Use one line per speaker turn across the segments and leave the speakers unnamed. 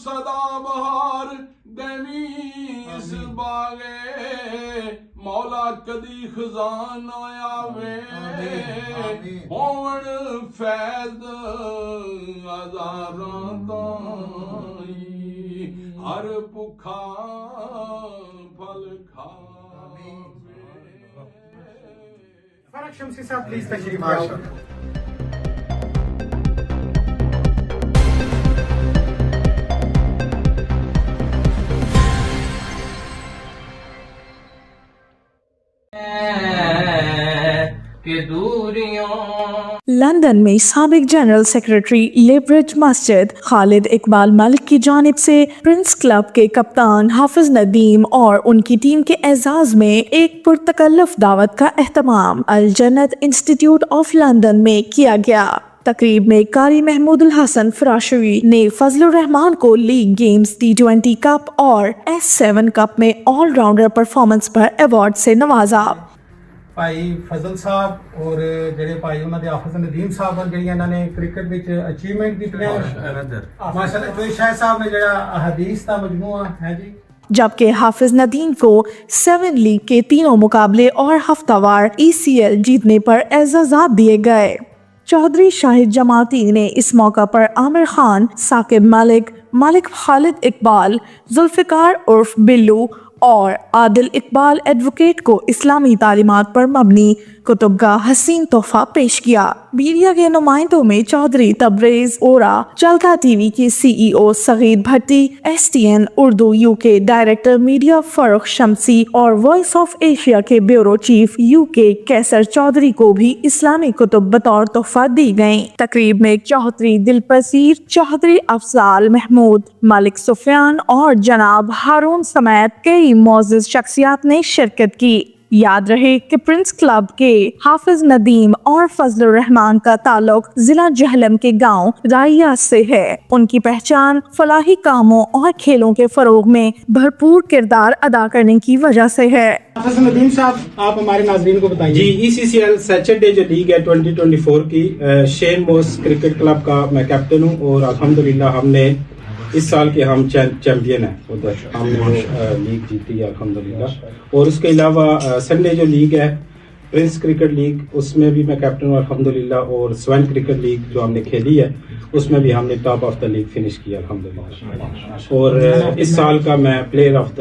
सदा बहार देनी इस बागे मौला कदी खजान आवे होवन फैद हजारां ताई हर भुखा फल खावे।
फरक शमसी साहब प्लीज तशरीफ लाओ।
लंदन में साबिक जनरल सेक्रेटरी लिबरेज मस्जिद खालिद इकबाल मलिक की जानिब से प्रिंस क्लब के कप्तान हाफिज नदीम और उनकी टीम के एजाज में एक पुरतकल्लुफ दावत का एहतमाम अल जन्नत इंस्टीट्यूट ऑफ लंदन में किया गया। तकरीब में कारी महमूदुल हसन फराशवी ने फजलुर रहमान को लीग गेम्स T20 कप और S7 कप में ऑलराउंडर परफॉर्मेंस पर अवार्ड से नवाजा।
ਭਾਈ ਫਜ਼ਲ ਸਾਹਿਬ ਔਰ ਜਿਹੜੇ ਭਾਈ ਉਹਨਾਂ ਦੇ ਹਾਫਿਜ਼ ਨਦੀਮ ਸਾਹਿਬ ਹਨ ਜਿਹੜੀਆਂ ਇਹਨਾਂ ਨੇ ਕ੍ਰਿਕਟ ਵਿੱਚ ਅਚੀਵਮੈਂਟ ਕੀਤੀਆਂ ਮਾਸ਼ਾਅੱਲਾ ਕੋਈ ਸ਼ਾਹ ਸਾਹਿਬ ਨੇ ਜਿਹੜਾ ਹਦੀਸ ਦਾ ਮਜਮੂਆ ਹੈ ਜੀ।
जबकि हाफिज नदीम को 7 लीग के तीनों मुकाबले और हफ्तावार ECL जीतने पर एजाज़ात दिए गए। चौधरी शाहिद जमाती ने इस मौका पर आमिर खान, साकिब मलिक, मलिक खालिद इकबाल, जुल्फिकार उर्फ बिल्लू और आदिल इकबाल एडवोकेट को इस्लामी तालीमात पर मबनी कुतुब का हसीन तोहफा पेश किया। मीडिया के नुमाइंदों में चौधरी तबरेज ओरा, चलता टीवी के CEO सगीद Bhatti, STN Urdu UK director media Farrukh Shamsi और वॉइस ऑफ एशिया के bureau chief UK Qaiser Chaudhry को भी इस्लामी कुतुब बतौर तोहफा दी गयी। तकरीब में चौधरी दिलपसीर, चौधरी अफजाल महमूद, मलिक सुफियान और जनाब हारून समेत कई मोअज़्ज़िज़ शख्सियात ने शिरकत की। याद रहे कि प्रिंस क्लब के हाफिज नदीम और फजलुर रहमान का ताल्लुक जिला जहलम के गांव राइया से है। उनकी पहचान फलाही कामों और खेलों के फरोग में भरपूर किरदार अदा करने की वजह से है।
हाफिज नदीम साहब आप हमारे नाज़रीन को बताइए।
जी, ECCL सैटरडे जो लीग है 2024 की शेन मोस क्रिकेट क्लब का मैं कैप्टन हूँ और अल्हम्दुलिल्लाह हमने इस साल के हम चैंपियन हैं। उधर हमने लीग जीती है अल्हम्दुलिल्लाह। और उसके अलावा संडे जो लीग है प्रिंस क्रिकेट लीग उसमें भी मैं कैप्टन हूँ अल्हम्दुलिल्लाह। और स्वैन क्रिकेट लीग जो हमने खेली है उसमें भी हमने top of the league finish किया अल्हम्दुलिल्लाह। और इस साल का मैं प्लेयर ऑफ द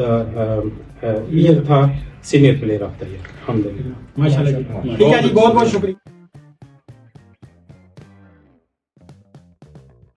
ईयर था, senior player of the year अल्हम्दुलिल्लाह।
माशाल्लाह। ठीक है जी, बहुत बहुत शुक्रिया।